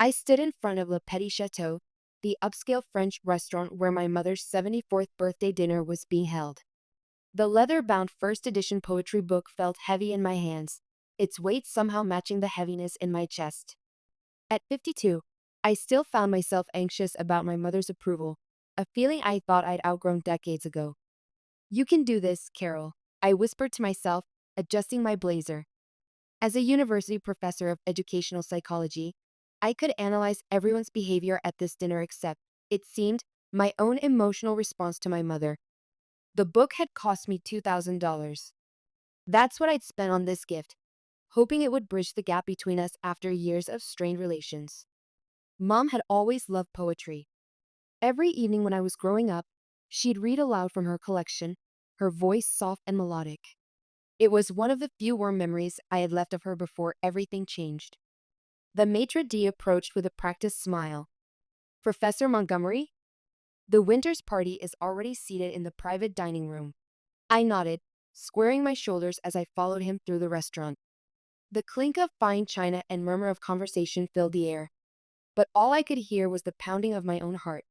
I stood in front of Le Petit Chateau, the upscale French restaurant where my mother's 74th birthday dinner was being held. The leather-bound first edition poetry book felt heavy in my hands, its weight somehow matching the heaviness in my chest. At 52, I still found myself anxious about my mother's approval, a feeling I thought I'd outgrown decades ago. "You can do this, Carol," I whispered to myself, adjusting my blazer. As a university professor of educational psychology, I could analyze everyone's behavior at this dinner except, it seemed, my own emotional response to my mother. The book had cost me $2,000. That's what I'd spent on this gift, hoping it would bridge the gap between us after years of strained relations. Mom had always loved poetry. Every evening when I was growing up, she'd read aloud from her collection, her voice soft and melodic. It was one of the few warm memories I had left of her before everything changed. The maitre d' approached with a practiced smile. "Professor Montgomery?" "The Winter's party is already seated in the private dining room." I nodded, squaring my shoulders as I followed him through the restaurant. The clink of fine china and murmur of conversation filled the air, but all I could hear was the pounding of my own heart.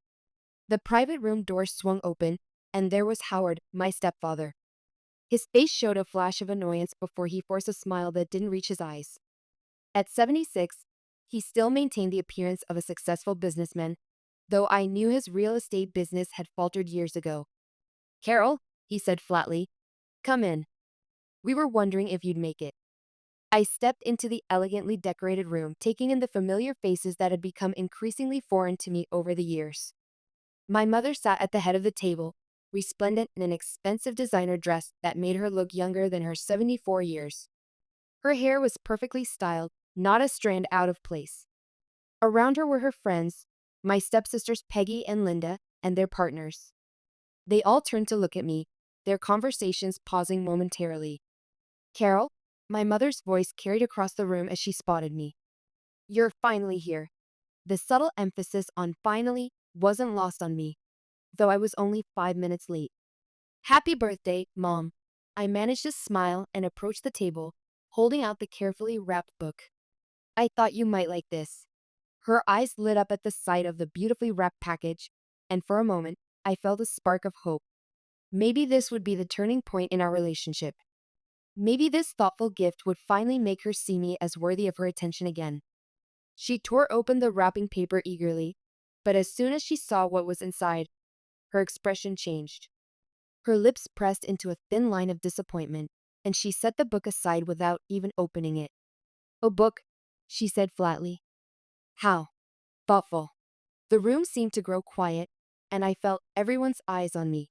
The private room door swung open, and there was Howard, my stepfather. His face showed a flash of annoyance before he forced a smile that didn't reach his eyes. At 76, he still maintained the appearance of a successful businessman, though I knew his real estate business had faltered years ago. "Carol," he said flatly, "come in. We were wondering if you'd make it." I stepped into the elegantly decorated room, taking in the familiar faces that had become increasingly foreign to me over the years. My mother sat at the head of the table, resplendent in an expensive designer dress that made her look younger than her 74 years. Her hair was perfectly styled, not a strand out of place. Around her were her friends, my stepsisters Peggy and Linda, and their partners. They all turned to look at me, their conversations pausing momentarily. "Carol," my mother's voice carried across the room as she spotted me. "You're finally here." The subtle emphasis on finally wasn't lost on me, though I was only 5 minutes late. "Happy birthday, Mom." I managed to smile and approach the table, holding out the carefully wrapped book. "I thought you might like this." Her eyes lit up at the sight of the beautifully wrapped package, and for a moment, I felt a spark of hope. Maybe this would be the turning point in our relationship. Maybe this thoughtful gift would finally make her see me as worthy of her attention again. She tore open the wrapping paper eagerly, but as soon as she saw what was inside, her expression changed. Her lips pressed into a thin line of disappointment, and she set the book aside without even opening it. "A book," she said flatly. "How thoughtful." The room seemed to grow quiet, and I felt everyone's eyes on me.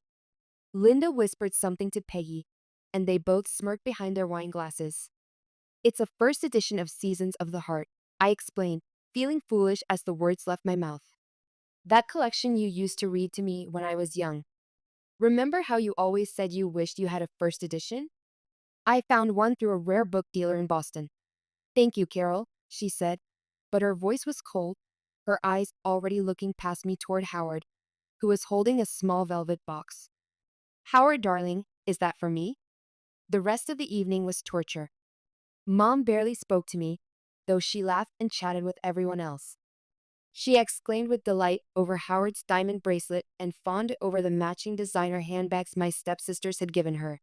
Linda whispered something to Peggy, and they both smirked behind their wine glasses. "It's a first edition of Seasons of the Heart," I explained, feeling foolish as the words left my mouth. "That collection you used to read to me when I was young. Remember how you always said you wished you had a first edition? I found one through a rare book dealer in Boston." "Thank you, Carol," she said, but her voice was cold, her eyes already looking past me toward Howard, who was holding a small velvet box. "Howard, darling, is that for me?" The rest of the evening was torture. Mom barely spoke to me, though she laughed and chatted with everyone else. She exclaimed with delight over Howard's diamond bracelet and fawned over the matching designer handbags my stepsisters had given her.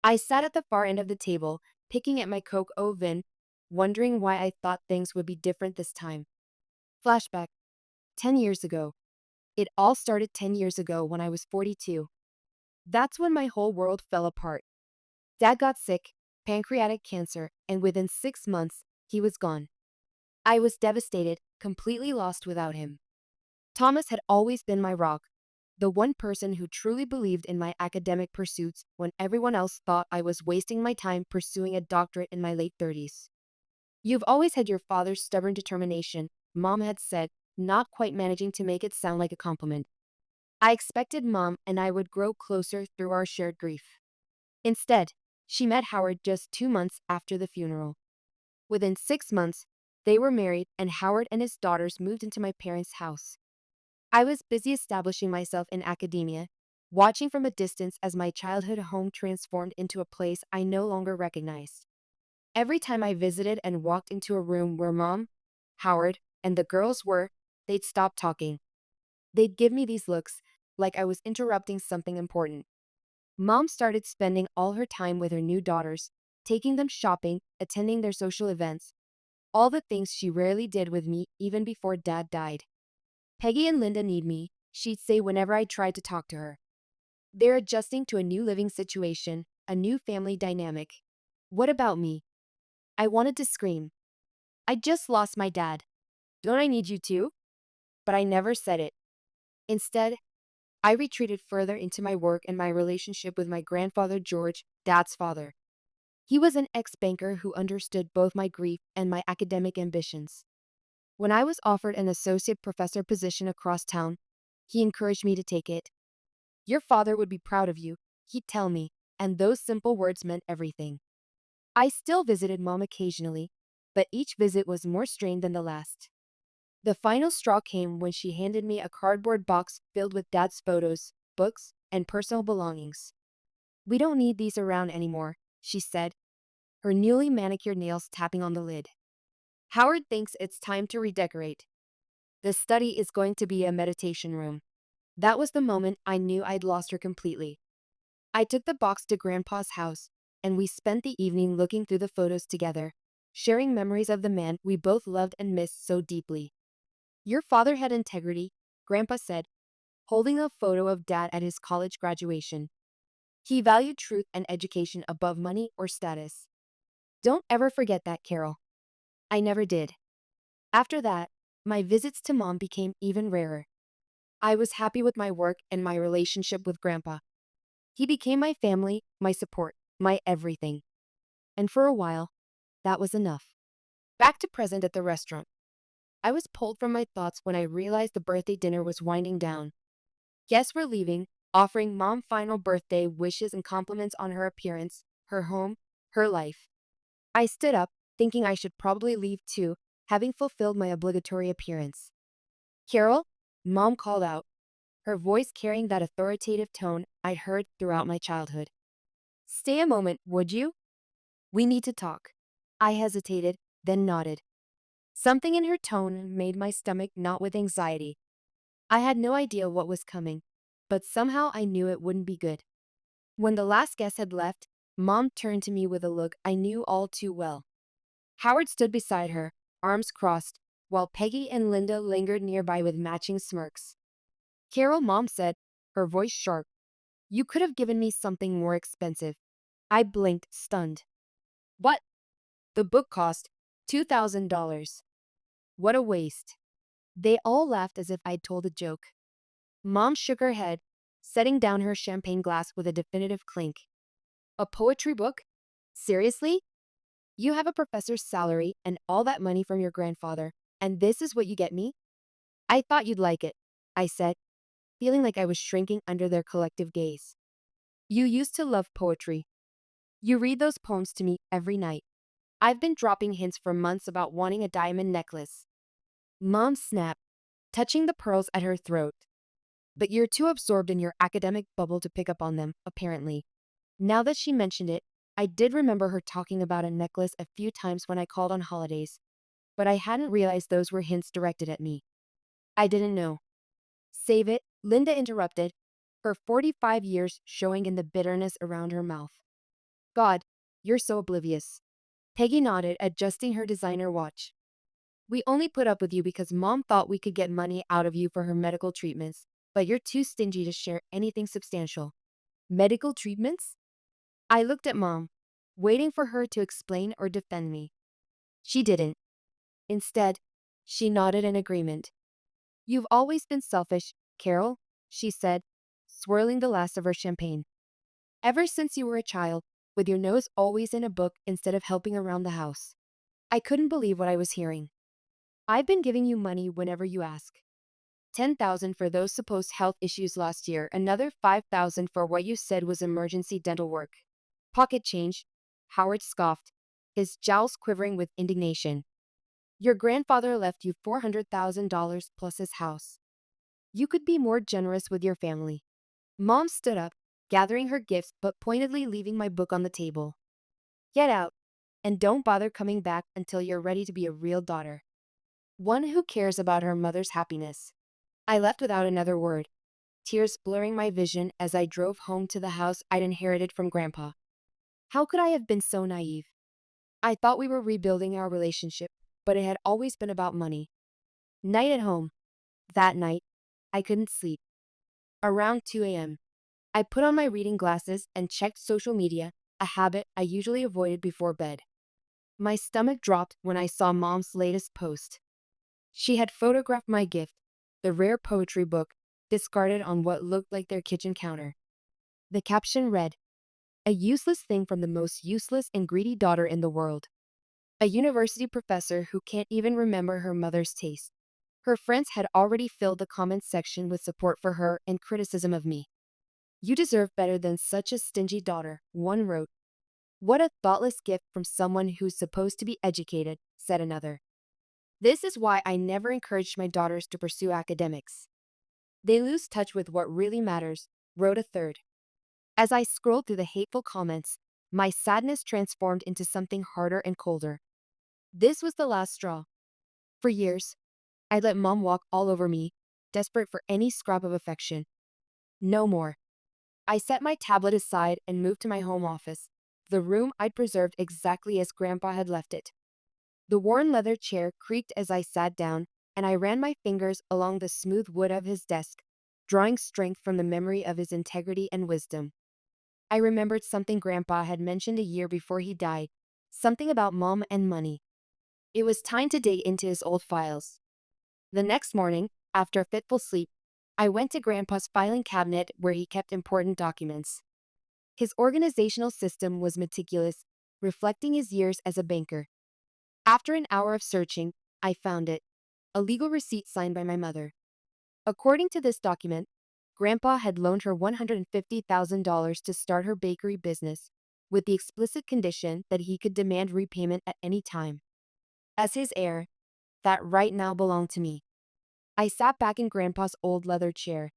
I sat at the far end of the table, picking at my Coke au vin, wondering why I thought things would be different this time. Flashback. 10 years ago. It all started 10 years ago when I was 42. That's when my whole world fell apart. Dad got sick, pancreatic cancer, and within 6 months, he was gone. I was devastated, completely lost without him. Thomas had always been my rock, the one person who truly believed in my academic pursuits when everyone else thought I was wasting my time pursuing a doctorate in my late 30s. "You've always had your father's stubborn determination," Mom had said, not quite managing to make it sound like a compliment. I expected Mom and I would grow closer through our shared grief. Instead, she met Howard just 2 months after the funeral. Within 6 months, they were married and Howard and his daughters moved into my parents' house. I was busy establishing myself in academia, watching from a distance as my childhood home transformed into a place I no longer recognized. Every time I visited and walked into a room where Mom, Howard, And the girls were, they'd stop talking. They'd give me these looks, like I was interrupting something important. Mom started spending all her time with her new daughters, taking them shopping, attending their social events, all the things she rarely did with me even before Dad died. Peggy and Linda need me, she'd say whenever I tried to talk to her. They're adjusting to a new living situation, a new family dynamic. What about me? I wanted to scream. I just lost my dad. Don't I need you too? But I never said it. Instead, I retreated further into my work and my relationship with my grandfather George, Dad's father. He was an ex-banker who understood both my grief and my academic ambitions. When I was offered an associate professor position across town, he encouraged me to take it. Your father would be proud of you, he'd tell me, and those simple words meant everything. I still visited Mom occasionally, but each visit was more strained than the last. The final straw came when she handed me a cardboard box filled with Dad's photos, books, and personal belongings. We don't need these around anymore, she said, her newly manicured nails tapping on the lid. Howard thinks it's time to redecorate. The study is going to be a meditation room. That was the moment I knew I'd lost her completely. I took the box to Grandpa's house, and we spent the evening looking through the photos together, sharing memories of the man we both loved and missed so deeply. Your father had integrity, Grandpa said, holding a photo of Dad at his college graduation. He valued truth and education above money or status. Don't ever forget that, Carol. I never did. After that, my visits to Mom became even rarer. I was happy with my work and my relationship with Grandpa. He became my family, my support, my everything. And for a while, that was enough. Back to present at the restaurant. I was pulled from my thoughts when I realized the birthday dinner was winding down. Guests were leaving, offering Mom final birthday wishes and compliments on her appearance, her home, her life. I stood up, thinking I should probably leave too, having fulfilled my obligatory appearance. Carol, Mom called out, her voice carrying that authoritative tone I'd heard throughout my childhood. Stay a moment, would you? We need to talk. I hesitated, then nodded. Something in her tone made my stomach knot with anxiety. I had no idea what was coming, but somehow I knew it wouldn't be good. When the last guest had left, Mom turned to me with a look I knew all too well. Howard stood beside her, arms crossed, while Peggy and Linda lingered nearby with matching smirks. Carol, Mom said, her voice sharp, you could have given me something more expensive. I blinked, stunned. What? The book cost $2,000. What a waste. They all laughed as if I'd told a joke. Mom shook her head, setting down her champagne glass with a definitive clink. A poetry book? Seriously? You have a professor's salary and all that money from your grandfather, and this is what you get me? I thought you'd like it, I said, feeling like I was shrinking under their collective gaze. You used to love poetry. You read those poems to me every night. I've been dropping hints for months about wanting a diamond necklace. Mom snapped, touching the pearls at her throat. But you're too absorbed in your academic bubble to pick up on them, apparently. Now that she mentioned it, I did remember her talking about a necklace a few times when I called on holidays, but I hadn't realized those were hints directed at me. I didn't know. Save it, Linda interrupted, her 45 years showing in the bitterness around her mouth. God, you're so oblivious. Peggy nodded, adjusting her designer watch. We only put up with you because Mom thought we could get money out of you for her medical treatments, but you're too stingy to share anything substantial. Medical treatments? I looked at Mom, waiting for her to explain or defend me. She didn't. Instead, she nodded in agreement. You've always been selfish, Carol, she said, swirling the last of her champagne. Ever since you were a child, with your nose always in a book instead of helping around the house. I couldn't believe what I was hearing. I've been giving you money whenever you ask. 10,000 for those supposed health issues last year, another 5,000 for what you said was emergency dental work. Pocket change, Howard scoffed, his jowls quivering with indignation. Your grandfather left you $400,000 plus his house. You could be more generous with your family. Mom stood up, gathering her gifts but pointedly leaving my book on the table. Get out, and don't bother coming back until you're ready to be a real daughter. one who cares about her mother's happiness. I left without another word, tears blurring my vision as I drove home to the house I'd inherited from Grandpa. How could I have been so naive? I thought we were rebuilding our relationship, but it had always been about money. Night at home. That night, I couldn't sleep. Around 2 a.m., I put on my reading glasses and checked social media, a habit I usually avoided before bed. My stomach dropped when I saw Mom's latest post. She had photographed my gift, the rare poetry book, discarded on what looked like their kitchen counter. The caption read, "A useless thing from the most useless and greedy daughter in the world. A university professor who can't even remember her mother's taste." Her friends had already filled the comments section with support for her and criticism of me. "You deserve better than such a stingy daughter," one wrote. "What a thoughtless gift from someone who's supposed to be educated," said another. "This is why I never encouraged my daughters to pursue academics. They lose touch with what really matters," wrote a third. As I scrolled through the hateful comments, my sadness transformed into something harder and colder. This was the last straw. For years, I'd let Mom walk all over me, desperate for any scrap of affection. No more. I set my tablet aside and moved to my home office, the room I'd preserved exactly as Grandpa had left it. The worn leather chair creaked as I sat down, and I ran my fingers along the smooth wood of his desk, drawing strength from the memory of his integrity and wisdom. I remembered something Grandpa had mentioned a year before he died, something about Mom and money. It was time to dig into his old files. The next morning, after a fitful sleep, I went to Grandpa's filing cabinet where he kept important documents. His organizational system was meticulous, reflecting his years as a banker. After an hour of searching, I found it, a legal receipt signed by my mother. According to this document, Grandpa had loaned her $150,000 to start her bakery business, with the explicit condition that he could demand repayment at any time. As his heir, that right now belonged to me. I sat back in Grandpa's old leather chair,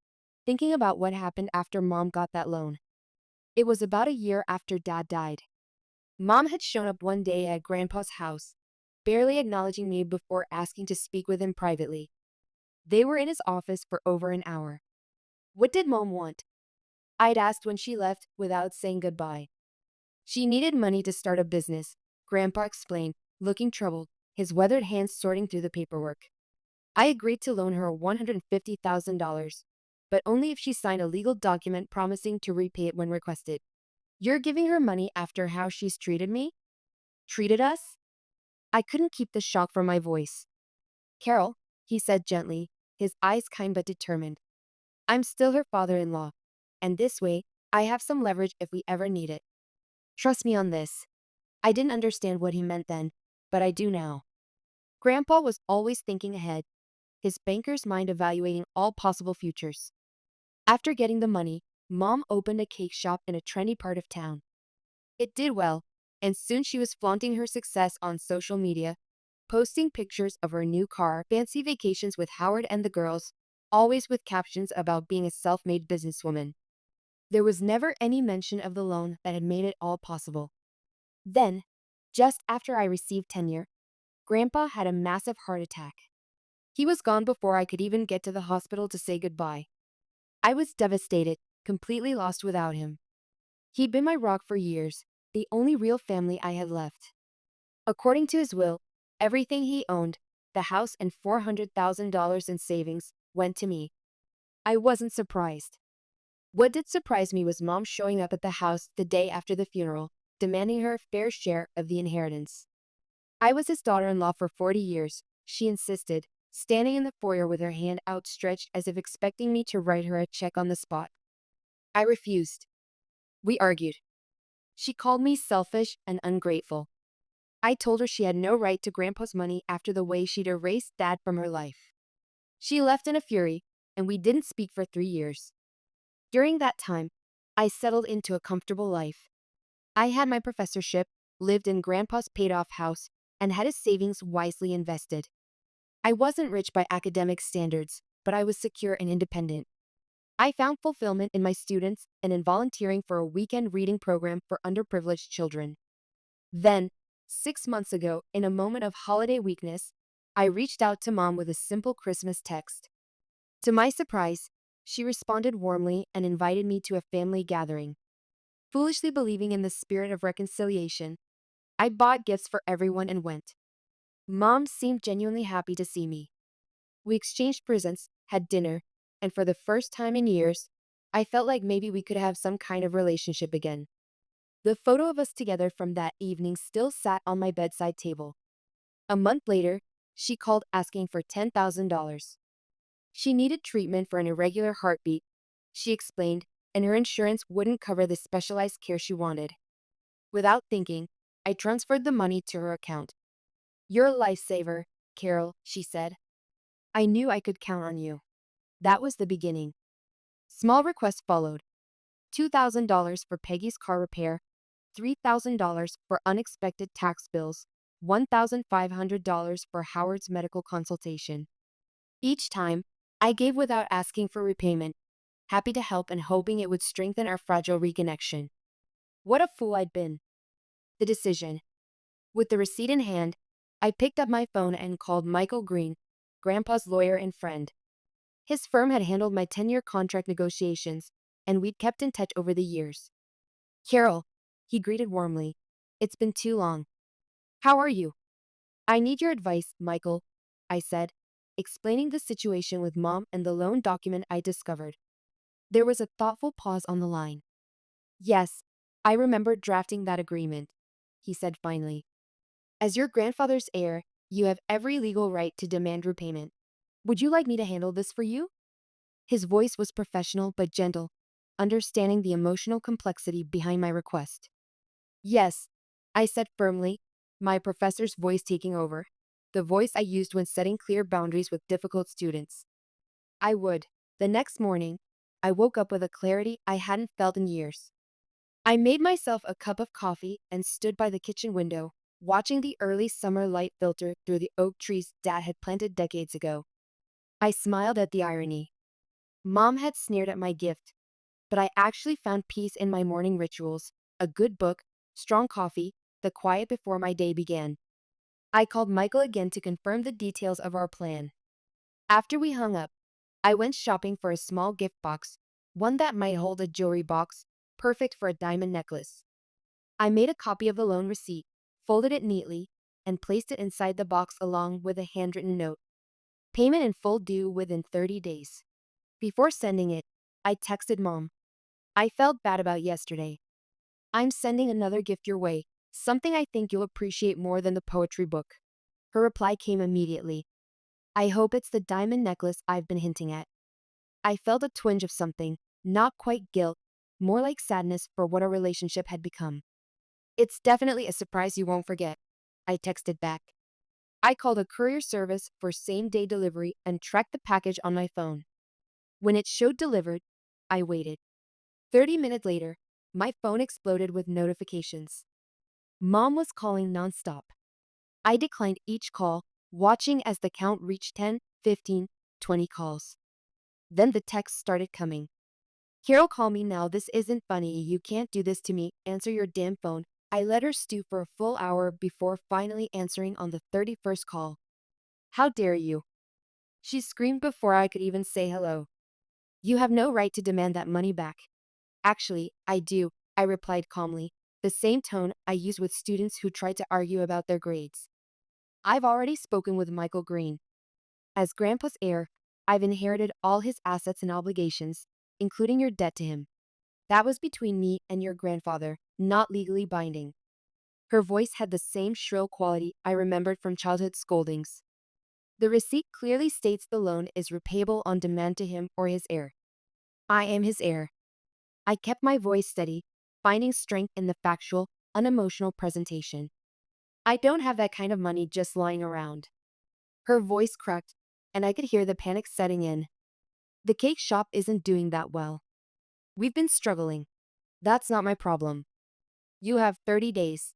thinking about what happened after Mom got that loan. It was about a year after Dad died. Mom had shown up one day at Grandpa's house, barely acknowledging me before asking to speak with him privately. They were in his office for over an hour. "What did Mom want?" I'd asked when she left without saying goodbye. "She needed money to start a business," Grandpa explained, looking troubled, his weathered hands sorting through the paperwork. "I agreed to loan her $150,000, but only if she signed a legal document promising to repay it when requested. You're giving her money after how she's treated me? Treated us?" I couldn't keep the shock from my voice. "Carol," he said gently, his eyes kind but determined. "I'm still her father-in-law, and this way, I have some leverage if we ever need it. Trust me on this." I didn't understand what he meant then, but I do now. Grandpa was always thinking ahead, his banker's mind evaluating all possible futures. After getting the money, Mom opened a cake shop in a trendy part of town. It did well, and soon she was flaunting her success on social media, posting pictures of her new car, fancy vacations with Howard and the girls, always with captions about being a self-made businesswoman. There was never any mention of the loan that had made it all possible. Then, just after I received tenure, Grandpa had a massive heart attack. He was gone before I could even get to the hospital to say goodbye. I was devastated, completely lost without him. He'd been my rock for years, the only real family I had left. According to his will, everything he owned, the house and $400,000 in savings, went to me. I wasn't surprised. What did surprise me was Mom showing up at the house the day after the funeral, demanding her fair share of the inheritance. I was his daughter-in-law for 40 years, she insisted, standing in the foyer with her hand outstretched as if expecting me to write her a check on the spot. I refused. We argued. She called me selfish and ungrateful. I told her she had no right to Grandpa's money after the way she'd erased Dad from her life. She left in a fury, and we didn't speak for 3 years. During that time, I settled into a comfortable life. I had my professorship, lived in Grandpa's paid-off house, and had his savings wisely invested. I wasn't rich by academic standards, but I was secure and independent. I found fulfillment in my students and in volunteering for a weekend reading program for underprivileged children. Then, 6 months ago, in a moment of holiday weakness, I reached out to Mom with a simple Christmas text. To my surprise, she responded warmly and invited me to a family gathering. Foolishly believing in the spirit of reconciliation, I bought gifts for everyone and went. Mom seemed genuinely happy to see me. We exchanged presents, had dinner, and for the first time in years, I felt like maybe we could have some kind of relationship again. The photo of us together from that evening still sat on my bedside table. A month later, she called asking for $10,000. She needed treatment for an irregular heartbeat, she explained, and her insurance wouldn't cover the specialized care she wanted. Without thinking, I transferred the money to her account. "You're a lifesaver, Carol," she said. "I knew I could count on you." That was the beginning. Small requests followed. $2,000 for Peggy's car repair, $3,000 for unexpected tax bills, $1,500 for Howard's medical consultation. Each time, I gave without asking for repayment, happy to help and hoping it would strengthen our fragile reconnection. What a fool I'd been. The decision. With the receipt in hand, I picked up my phone and called Michael Green, Grandpa's lawyer and friend. His firm had handled my 10-year contract negotiations, and we'd kept in touch over the years. "Carol," he greeted warmly. "It's been too long. How are you?" "I need your advice, Michael," I said, explaining the situation with Mom and the loan document I discovered. There was a thoughtful pause on the line. "Yes, I remember drafting that agreement," he said finally. "As your grandfather's heir, you have every legal right to demand repayment. Would you like me to handle this for you?" His voice was professional but gentle, understanding the emotional complexity behind my request. "Yes," I said firmly, my professor's voice taking over, the voice I used when setting clear boundaries with difficult students. I would. The next morning, I woke up with a clarity I hadn't felt in years. I made myself a cup of coffee and stood by the kitchen window, watching the early summer light filter through the oak trees Dad had planted decades ago. I smiled at the irony. Mom had sneered at my gift, but I actually found peace in my morning rituals, a good book, strong coffee, the quiet before my day began. I called Michael again to confirm the details of our plan. After we hung up, I went shopping for a small gift box, one that might hold a jewelry box, perfect for a diamond necklace. I made a copy of the loan receipt, folded it neatly, and placed it inside the box along with a handwritten note. Payment in full due within 30 days. Before sending it, I texted Mom. "I felt bad about yesterday. I'm sending another gift your way, something I think you'll appreciate more than the poetry book." Her reply came immediately. "I hope it's the diamond necklace I've been hinting at." I felt a twinge of something, not quite guilt, more like sadness for what our relationship had become. "It's definitely a surprise you won't forget," I texted back. I called a courier service for same-day delivery and tracked the package on my phone. When it showed delivered, I waited. 30 minutes later, my phone exploded with notifications. Mom was calling nonstop. I declined each call, watching as the count reached 10, 15, 20 calls. Then the texts started coming. "Carol, call me now. This isn't funny. You can't do this to me. Answer your damn phone." I let her stew for a full hour before finally answering on the 31st call. "How dare you?" she screamed before I could even say hello. "You have no right to demand that money back." "Actually, I do," I replied calmly, the same tone I used with students who tried to argue about their grades. "I've already spoken with Michael Green. As Grandpa's heir, I've inherited all his assets and obligations, including your debt to him. That was between me and your grandfather, not legally binding." Her voice had the same shrill quality I remembered from childhood scoldings. "The receipt clearly states the loan is repayable on demand to him or his heir. I am his heir." I kept my voice steady, finding strength in the factual, unemotional presentation. "I don't have that kind of money just lying around." Her voice cracked, and I could hear the panic setting in. "The cake shop isn't doing that well. We've been struggling. That's not my problem. You have 30 days.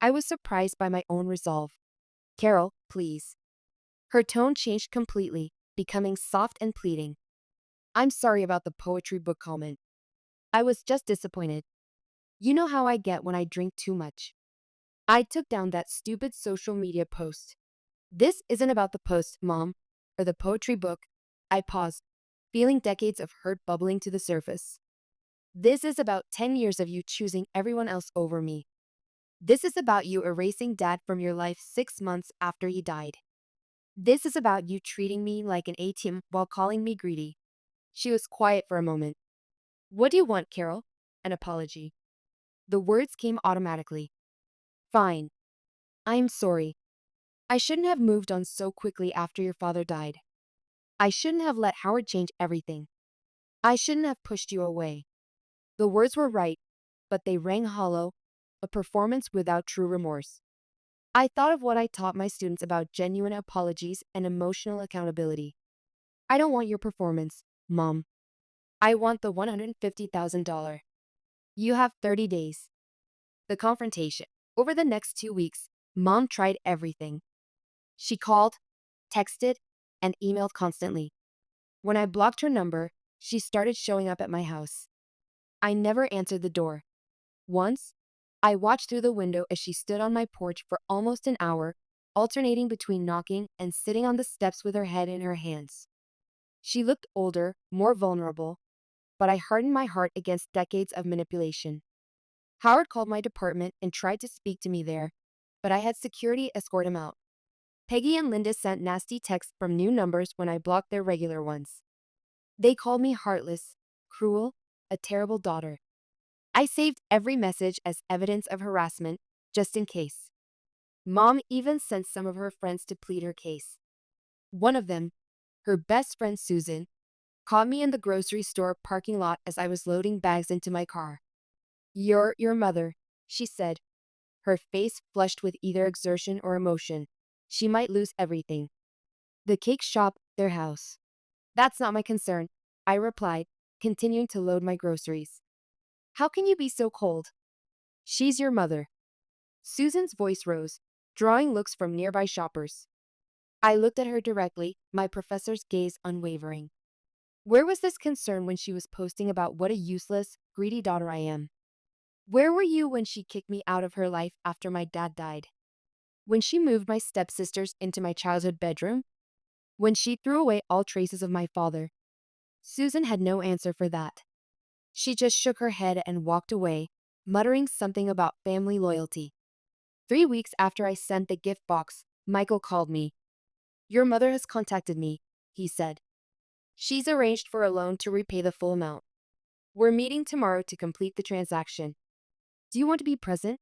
I was surprised by my own resolve. "Carol, please." Her tone changed completely, becoming soft and pleading. "I'm sorry about the poetry book comment. I was just disappointed. You know how I get when I drink too much. I took down that stupid social media post." This isn't about the post, Mom, or the poetry book. I paused, feeling decades of hurt bubbling to the surface. This is about 10 years of you choosing everyone else over me. This is about you erasing Dad from your life 6 months after he died. This is about you treating me like an ATM while calling me greedy. She was quiet for a moment. What do you want, Carol? An apology. The words came automatically. Fine. I'm sorry. I shouldn't have moved on so quickly after your father died. I shouldn't have let Howard change everything. I shouldn't have pushed you away. The words were right, but they rang hollow, a performance without true remorse. I thought of what I taught my students about genuine apologies and emotional accountability. I don't want your performance, Mom. I want the $150,000. You have 30 days. The confrontation. Over the next 2 weeks, Mom tried everything. She called, texted, and emailed constantly. When I blocked her number, she started showing up at my house. I never answered the door. Once, I watched through the window as she stood on my porch for almost an hour, alternating between knocking and sitting on the steps with her head in her hands. She looked older, more vulnerable, but I hardened my heart against decades of manipulation. Howard called my department and tried to speak to me there, but I had security escort him out. Peggy and Linda sent nasty texts from new numbers when I blocked their regular ones. They called me heartless, cruel, a terrible daughter. I saved every message as evidence of harassment, just in case. Mom even sent some of her friends to plead her case. One of them, her best friend Susan, caught me in the grocery store parking lot as I was loading bags into my car. "You're your mother," she said, her face flushed with either exertion or emotion. She might lose everything. The cake shop, their house. "That's not my concern," I replied, continuing to load my groceries. "How can you be so cold?" "She's your mother." Susan's voice rose, drawing looks from nearby shoppers. I looked at her directly, my professor's gaze unwavering. Where was this concern when she was posting about what a useless, greedy daughter I am? Where were you when she kicked me out of her life after my dad died? When she moved my stepsisters into my childhood bedroom? When she threw away all traces of my father? Susan had no answer for that. She just shook her head and walked away, muttering something about family loyalty. 3 weeks after I sent the gift box, Michael called me. "Your mother has contacted me," he said. "She's arranged for a loan to repay the full amount. We're meeting tomorrow to complete the transaction. Do you want to be present?"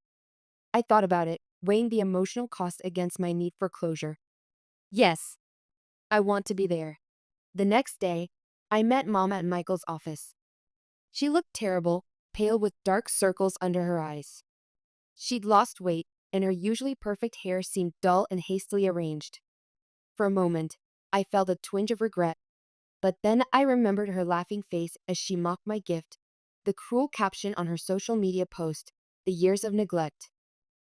I thought about it, weighing the emotional cost against my need for closure. Yes, I want to be there. The next day, I met Mom at Michael's office. She looked terrible, pale with dark circles under her eyes. She'd lost weight, and her usually perfect hair seemed dull and hastily arranged. For a moment, I felt a twinge of regret, but then I remembered her laughing face as she mocked my gift, the cruel caption on her social media post, "The years of neglect."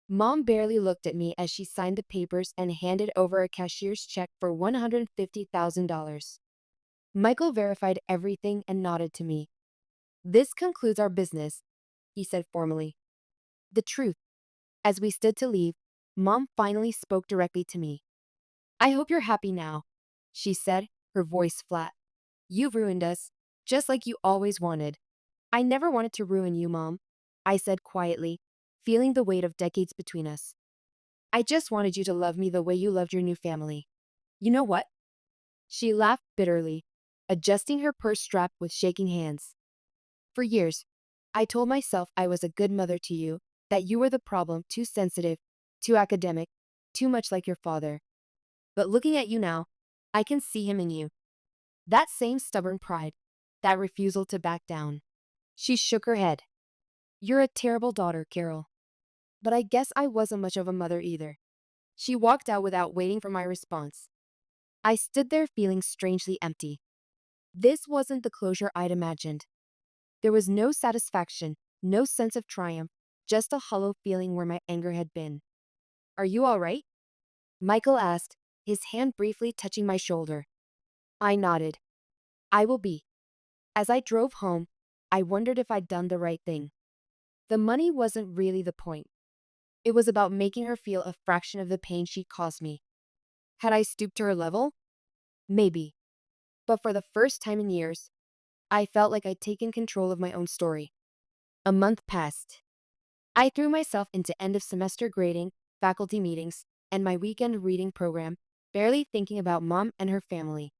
Mom barely looked at me as she signed the papers and handed over a cashier's check for $150,000. Michael verified everything and nodded to me. "This concludes our business," he said formally. The truth. As we stood to leave, Mom finally spoke directly to me. "I hope you're happy now," she said, her voice flat. "You've ruined us, just like you always wanted." "I never wanted to ruin you, Mom," I said quietly, feeling the weight of decades between us. "I just wanted you to love me the way you loved your new family." "You know what?" She laughed bitterly, adjusting her purse strap with shaking hands. "For years, I told myself I was a good mother to you, that you were the problem, too sensitive, too academic, too much like your father. But looking at you now, I can see him in you. That same stubborn pride, that refusal to back down." She shook her head. "You're a terrible daughter, Carol. But I guess I wasn't much of a mother either." She walked out without waiting for my response. I stood there feeling strangely empty. This wasn't the closure I'd imagined. There was no satisfaction, no sense of triumph, just a hollow feeling where my anger had been. "Are you all right?" Michael asked, his hand briefly touching my shoulder. I nodded. "I will be." As I drove home, I wondered if I'd done the right thing. The money wasn't really the point. It was about making her feel a fraction of the pain she caused me. Had I stooped to her level? Maybe. But for the first time in years, I felt like I'd taken control of my own story. A month passed. I threw myself into end of semester grading, faculty meetings, and my weekend reading program, barely thinking about mom and her family.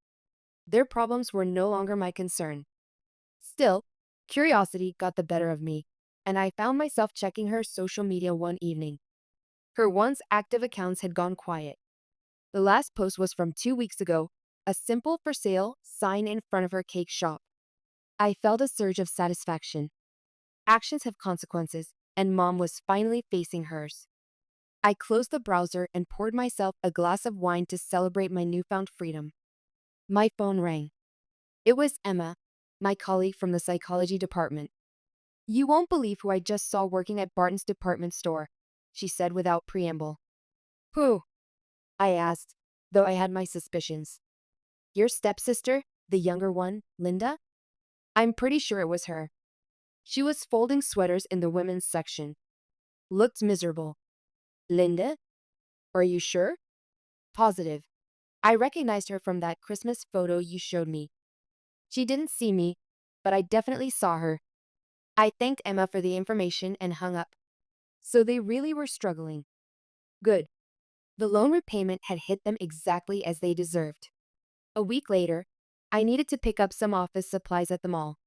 Their problems were no longer my concern. Still, curiosity got the better of me, and I found myself checking her social media one evening. Her once active accounts had gone quiet. The last post was from 2 weeks ago, a simple for sale sign in front of her cake shop. I felt a surge of satisfaction. Actions have consequences, and mom was finally facing hers. I closed the browser and poured myself a glass of wine to celebrate my newfound freedom. My phone rang. It was Emma, my colleague from the psychology department. "You won't believe who I just saw working at Barton's department store," she said without preamble. "Who?" I asked, though I had my suspicions. "Your stepsister, the younger one, Linda?" I'm pretty sure it was her. She was folding sweaters in the women's section. Looked miserable. "Linda? Are you sure?" "Positive. I recognized her from that Christmas photo you showed me." She didn't see me, but I definitely saw her. I thanked Emma for the information and hung up. So they really were struggling. Good. The loan repayment had hit them exactly as they deserved. A week later, I needed to pick up some office supplies at the mall.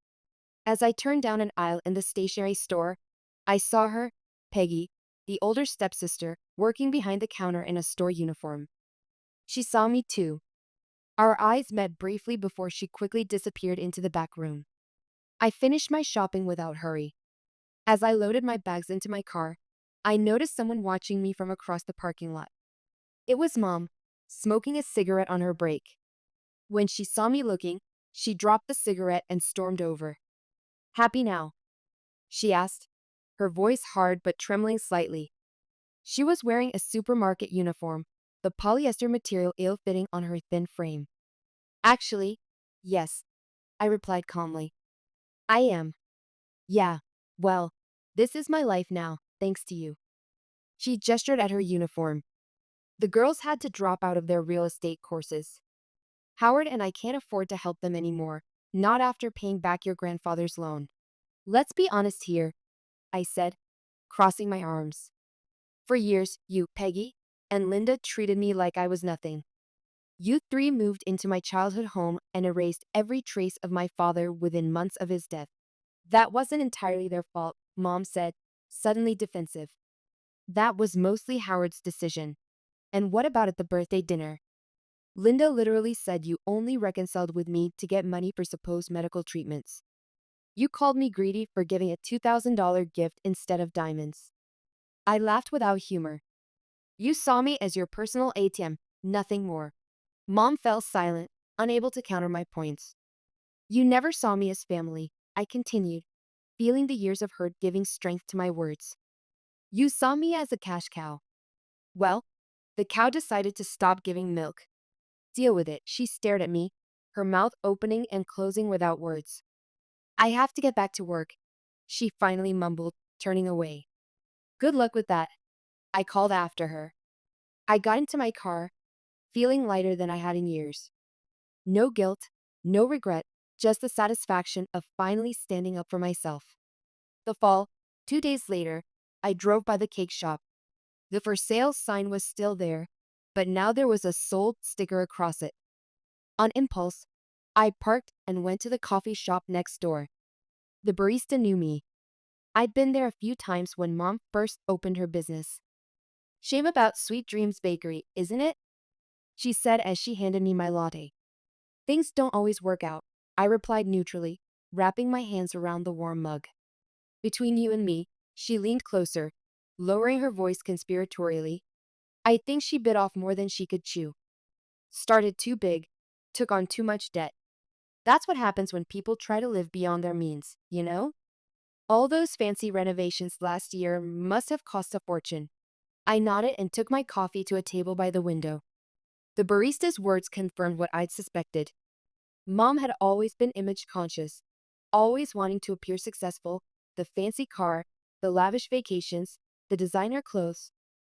As I turned down an aisle in the stationery store, I saw her, Peggy, the older stepsister, working behind the counter in a store uniform. She saw me too. Our eyes met briefly before she quickly disappeared into the back room. I finished my shopping without hurry. As I loaded my bags into my car, I noticed someone watching me from across the parking lot. It was Mom, smoking a cigarette on her break. When she saw me looking, she dropped the cigarette and stormed over. "Happy now?" she asked, her voice hard but trembling slightly. She was wearing a supermarket uniform, the polyester material ill-fitting on her thin frame. "Actually, yes," I replied calmly. "I am. Yeah, well, this is my life now, thanks to you." She gestured at her uniform. The girls had to drop out of their real estate courses. "Howard and I can't afford to help them anymore, not after paying back your grandfather's loan." "Let's be honest here," I said, crossing my arms. "For years, you, Peggy, and Linda treated me like I was nothing. You three moved into my childhood home and erased every trace of my father within months of his death." "That wasn't entirely their fault," Mom said, suddenly defensive. "That was mostly Howard's decision." "And what about at the birthday dinner? Linda literally said you only reconciled with me to get money for supposed medical treatments. You called me greedy for giving a $2,000 gift instead of diamonds." I laughed without humor. "You saw me as your personal ATM, nothing more." Mom fell silent, unable to counter my points. "You never saw me as family," I continued, feeling the years of hurt giving strength to my words. "You saw me as a cash cow. Well, the cow decided to stop giving milk. Deal with it." She stared at me, her mouth opening and closing without words. "I have to get back to work," she finally mumbled, turning away. "Good luck with that," I called after her. I got into my car, feeling lighter than I had in years. No guilt, no regret, just the satisfaction of finally standing up for myself. The fall, 2 days later, I drove by the cake shop. The for sale sign was still there, but now there was a sold sticker across it. On impulse, I parked and went to the coffee shop next door. The barista knew me. I'd been there a few times when Mom first opened her business. "Shame about Sweet Dreams Bakery, isn't it?" she said as she handed me my latte. "Things don't always work out," I replied neutrally, wrapping my hands around the warm mug. "Between you and me," she leaned closer, lowering her voice conspiratorially. "I think she bit off more than she could chew. Started too big, took on too much debt. That's what happens when people try to live beyond their means, you know? All those fancy renovations last year must have cost a fortune." I nodded and took my coffee to a table by the window. The barista's words confirmed what I'd suspected. Mom had always been image conscious, always wanting to appear successful, the fancy car, the lavish vacations, the designer clothes,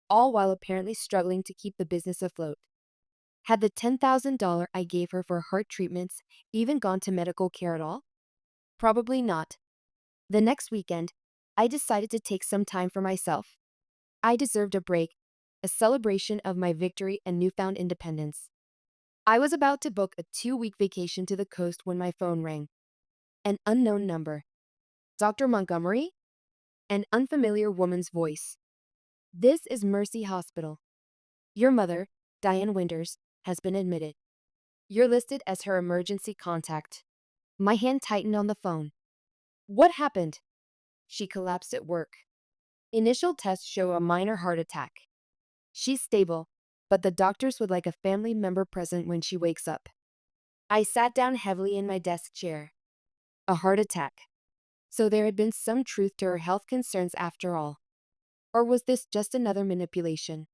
all while apparently struggling to keep the business afloat. Had the $10,000 I gave her for heart treatments even gone to medical care at all? Probably not. The next weekend, I decided to take some time for myself. I deserved a break, a celebration of my victory and newfound independence. I was about to book a 2-week vacation to the coast when my phone rang. An unknown number. Dr. Montgomery? An unfamiliar woman's voice. This is Mercy Hospital. Your mother, Diane Winters, has been admitted. You're listed as her emergency contact. My hand tightened on the phone. What happened? She collapsed at work. Initial tests show a minor heart attack. She's stable, but the doctors would like a family member present when she wakes up. I sat down heavily in my desk chair. A heart attack. So there had been some truth to her health concerns after all. Or was this just another manipulation?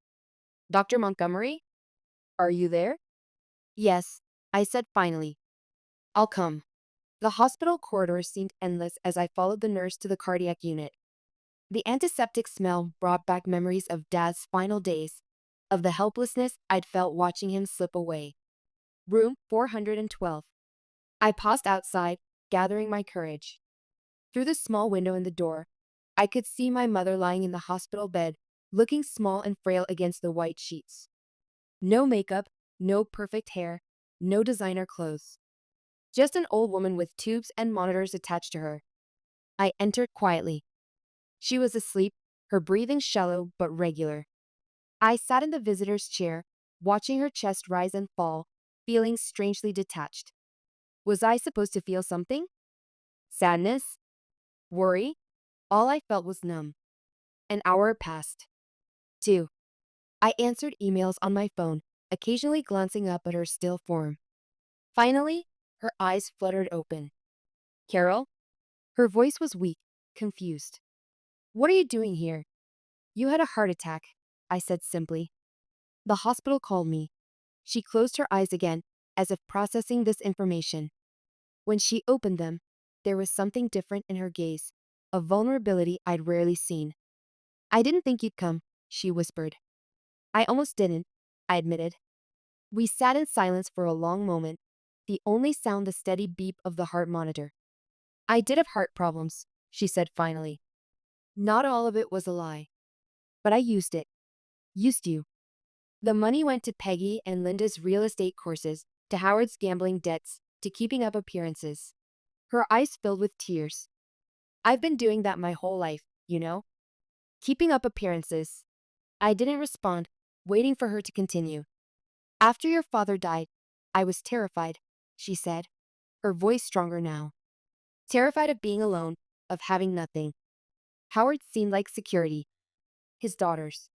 Dr. Montgomery? Are you there? Yes, I said finally. I'll come. The hospital corridors seemed endless as I followed the nurse to the cardiac unit. The antiseptic smell brought back memories of Dad's final days, of the helplessness I'd felt watching him slip away. Room 412. I paused outside, gathering my courage. Through the small window in the door, I could see my mother lying in the hospital bed, looking small and frail against the white sheets. No makeup, no perfect hair, no designer clothes. Just an old woman with tubes and monitors attached to her. I entered quietly. She was asleep, her breathing shallow but regular. I sat in the visitor's chair, watching her chest rise and fall, feeling strangely detached. Was I supposed to feel something? Sadness? Worry? All I felt was numb. An hour passed. 2. I answered emails on my phone, occasionally glancing up at her still form. Finally, her eyes fluttered open. Carol? Her voice was weak, confused. What are you doing here? You had a heart attack, I said simply. The hospital called me. She closed her eyes again, as if processing this information. When she opened them, there was something different in her gaze, a vulnerability I'd rarely seen. I didn't think you'd come, she whispered. I almost didn't, I admitted. We sat in silence for a long moment, the only sound the steady beep of the heart monitor. I did have heart problems, she said finally. Not all of it was a lie. But I used it. Used you. The money went to Peggy and Linda's real estate courses, to Howard's gambling debts, to keeping up appearances. Her eyes filled with tears. I've been doing that my whole life, you know? Keeping up appearances. I didn't respond, waiting for her to continue. After your father died, I was terrified, she said, her voice stronger now. Terrified of being alone, of having nothing. Howard seemed like security. His daughters.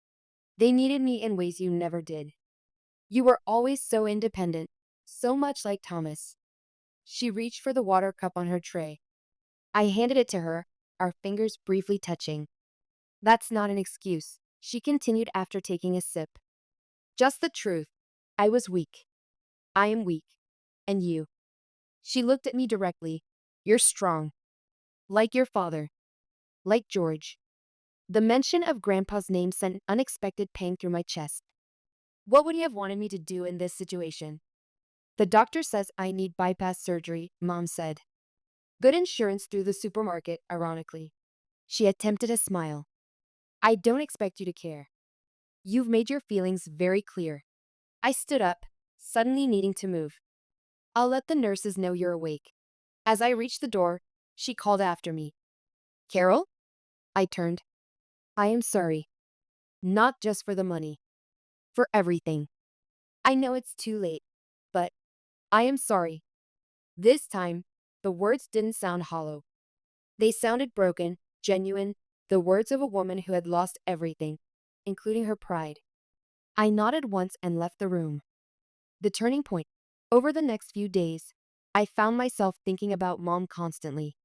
They needed me in ways you never did. You were always so independent, so much like Thomas. She reached for the water cup on her tray. I handed it to her, our fingers briefly touching. That's not an excuse, she continued after taking a sip. Just the truth. I was weak. I am weak. And you. She looked at me directly. You're strong. Like your father. Like George. The mention of Grandpa's name sent an unexpected pang through my chest. What would he have wanted me to do in this situation? The doctor says I need bypass surgery, Mom said. Good insurance through the supermarket, ironically. She attempted a smile. I don't expect you to care. You've made your feelings very clear. I stood up, suddenly needing to move. I'll let the nurses know you're awake. As I reached the door, she called after me. Carol? I turned. I am sorry. Not just for the money. For everything. I know it's too late, but I am sorry. This time, the words didn't sound hollow. They sounded broken, genuine, the words of a woman who had lost everything, including her pride. I nodded once and left the room. The turning point. Over the next few days, I found myself thinking about Mom constantly.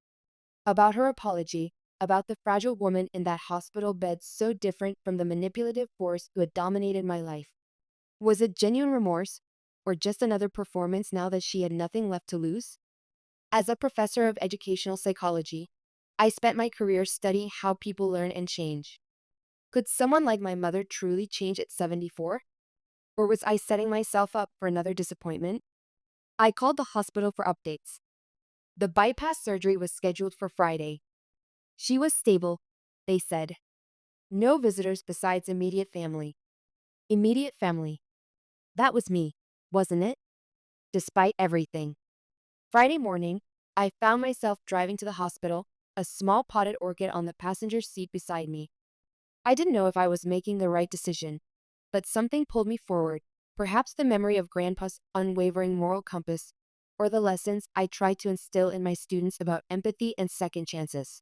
About her apology, about the fragile woman in that hospital bed so different from the manipulative force who had dominated my life. Was it genuine remorse, or just another performance now that she had nothing left to lose? As a professor of educational psychology, I spent my career studying how people learn and change. Could someone like my mother truly change at 74? Or was I setting myself up for another disappointment? I called the hospital for updates. The bypass surgery was scheduled for Friday. She was stable, they said. No visitors besides immediate family. Immediate family. That was me, wasn't it? Despite everything. Friday morning, I found myself driving to the hospital, a small potted orchid on the passenger seat beside me. I didn't know if I was making the right decision, but something pulled me forward, perhaps the memory of Grandpa's unwavering moral compass, or the lessons I tried to instill in my students about empathy and second chances.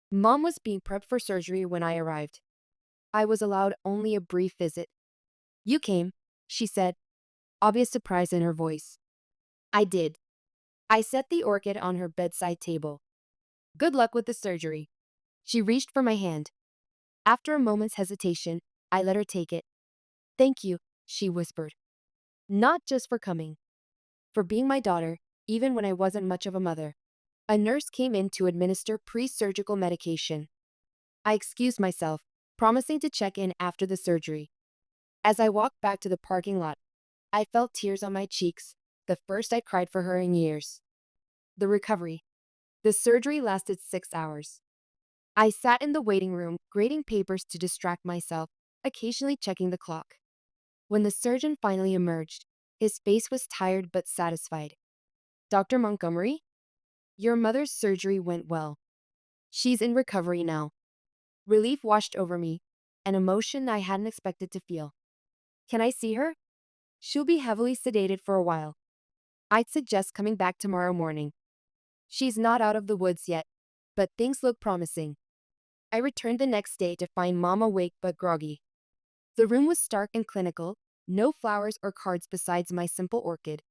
Mom was being prepped for surgery when I arrived. I was allowed only a brief visit. You came, she said, obvious surprise in her voice. I did. I set the orchid on her bedside table. Good luck with the surgery. She reached for my hand. After a moment's hesitation, I let her take it. Thank you, she whispered. Not just for coming, for being my daughter, even when I wasn't much of a mother. A nurse came in to administer pre-surgical medication. I excused myself, promising to check in after the surgery. As I walked back to the parking lot, I felt tears on my cheeks, the first I cried for her in years. The recovery. The surgery lasted 6 hours. I sat in the waiting room, grading papers to distract myself, occasionally checking the clock. When the surgeon finally emerged, his face was tired but satisfied. Dr. Montgomery? Your mother's surgery went well. She's in recovery now. Relief washed over me, an emotion I hadn't expected to feel. Can I see her? She'll be heavily sedated for a while. I'd suggest coming back tomorrow morning. She's not out of the woods yet, but things look promising. I returned the next day to find Mom awake but groggy. The room was stark and clinical, no flowers or cards besides my simple orchid.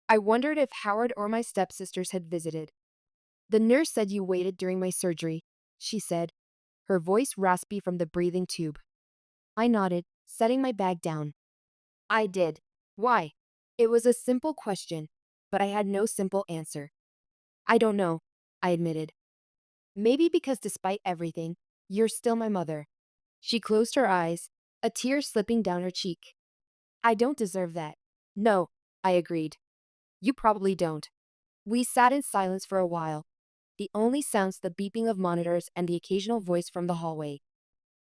I wondered if Howard or my stepsisters had visited. The nurse said you waited during my surgery, she said, her voice raspy from the breathing tube. I nodded, setting my bag down. I did. Why? It was a simple question, but I had no simple answer. I don't know, I admitted. Maybe because despite everything, you're still my mother. She closed her eyes, a tear slipping down her cheek. I don't deserve that. No, I agreed. You probably don't. We sat in silence for a while, the only sounds the beeping of monitors and the occasional voice from the hallway.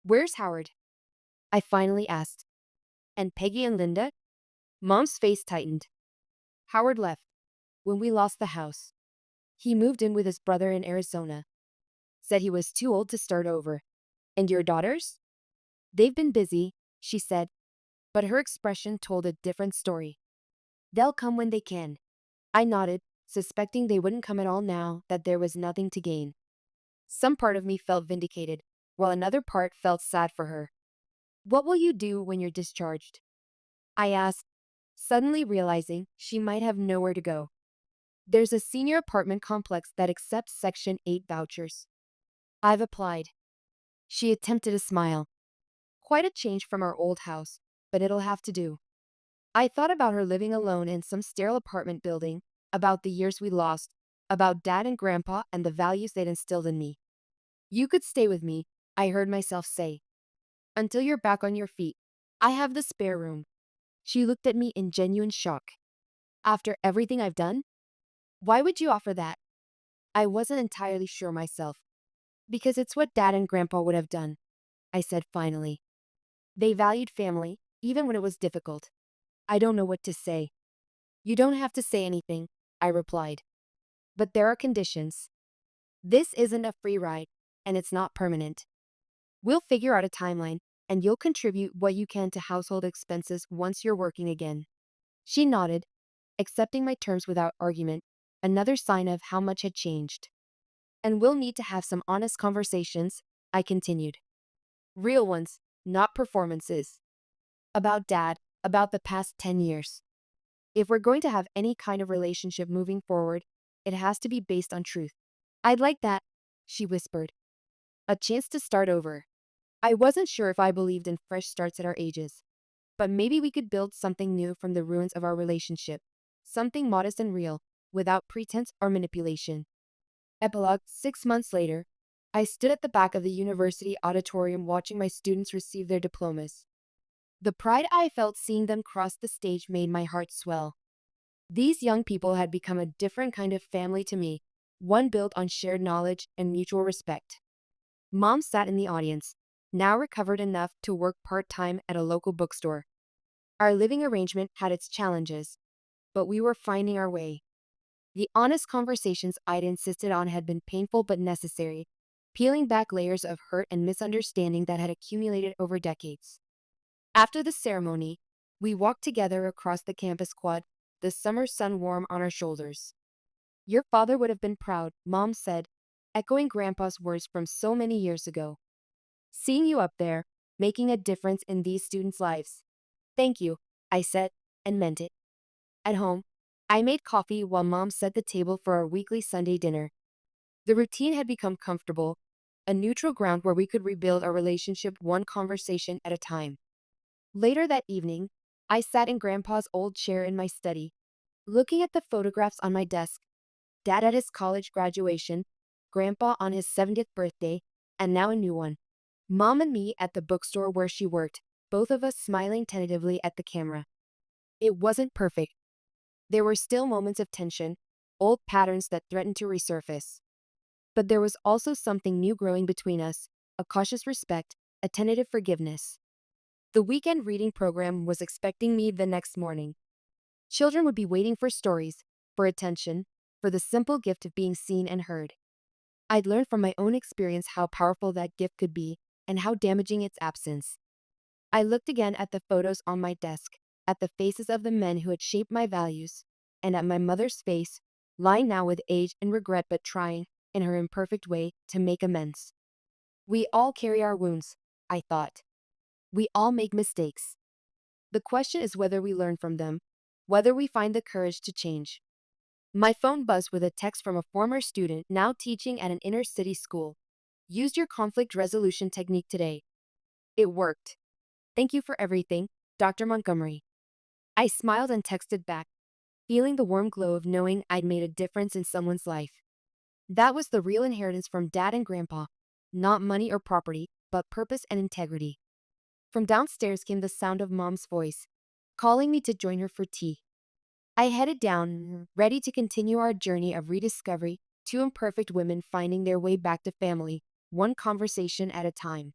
Where's Howard? I finally asked. And Peggy and Linda? Mom's face tightened. Howard left when we lost the house. He moved in with his brother in Arizona. Said he was too old to start over. And your daughters? They've been busy, she said, but her expression told a different story. They'll come when they can. I nodded, suspecting they wouldn't come at all now that there was nothing to gain. Some part of me felt vindicated, while another part felt sad for her. What will you do when you're discharged? I asked, suddenly realizing she might have nowhere to go. There's a senior apartment complex that accepts Section 8 vouchers. I've applied. She attempted a smile. Quite a change from our old house, but it'll have to do. I thought about her living alone in some sterile apartment building, about the years we lost, about Dad and Grandpa and the values they'd instilled in me. You could stay with me, I heard myself say. Until you're back on your feet. I have the spare room. She looked at me in genuine shock. After everything I've done? Why would you offer that? I wasn't entirely sure myself. Because it's what Dad and Grandpa would have done, I said finally. They valued family, even when it was difficult. I don't know what to say. You don't have to say anything, I replied. But there are conditions. This isn't a free ride, and it's not permanent. We'll figure out a timeline, and you'll contribute what you can to household expenses once you're working again. She nodded, accepting my terms without argument, another sign of how much had changed. And we'll need to have some honest conversations, I continued. Real ones, not performances. About Dad, about the past 10 years. If we're going to have any kind of relationship moving forward, it has to be based on truth. I'd like that, she whispered. A chance to start over. I wasn't sure if I believed in fresh starts at our ages, but maybe we could build something new from the ruins of our relationship. Something modest and real, without pretense or manipulation. Epilogue. 6 months later, I stood at the back of the university auditorium watching my students receive their diplomas. The pride I felt seeing them cross the stage made my heart swell. These young people had become a different kind of family to me, one built on shared knowledge and mutual respect. Mom sat in the audience, now recovered enough to work part-time at a local bookstore. Our living arrangement had its challenges, but we were finding our way. The honest conversations I'd insisted on had been painful but necessary, peeling back layers of hurt and misunderstanding that had accumulated over decades. After the ceremony, we walked together across the campus quad, the summer sun warm on our shoulders. Your father would have been proud, Mom said, echoing Grandpa's words from so many years ago. Seeing you up there, making a difference in these students' lives. Thank you, I said, and meant it. At home, I made coffee while Mom set the table for our weekly Sunday dinner. The routine had become comfortable, a neutral ground where we could rebuild our relationship one conversation at a time. Later that evening, I sat in Grandpa's old chair in my study, looking at the photographs on my desk. Dad at his college graduation, Grandpa on his 70th birthday, and now a new one. Mom and me at the bookstore where she worked, both of us smiling tentatively at the camera. It wasn't perfect. There were still moments of tension, old patterns that threatened to resurface. But there was also something new growing between us, a cautious respect, a tentative forgiveness. The weekend reading program was expecting me the next morning. Children would be waiting for stories, for attention, for the simple gift of being seen and heard. I'd learned from my own experience how powerful that gift could be and how damaging its absence. I looked again at the photos on my desk, at the faces of the men who had shaped my values, and at my mother's face, lying now with age and regret but trying, in her imperfect way, to make amends. We all carry our wounds, I thought. We all make mistakes. The question is whether we learn from them, whether we find the courage to change. My phone buzzed with a text from a former student now teaching at an inner city school. Used your conflict resolution technique today. It worked. Thank you for everything, Dr. Montgomery. I smiled and texted back, feeling the warm glow of knowing I'd made a difference in someone's life. That was the real inheritance from Dad and Grandpa. Not money or property, but purpose and integrity. From downstairs came the sound of Mom's voice, calling me to join her for tea. I headed down, ready to continue our journey of rediscovery, two imperfect women finding their way back to family, one conversation at a time.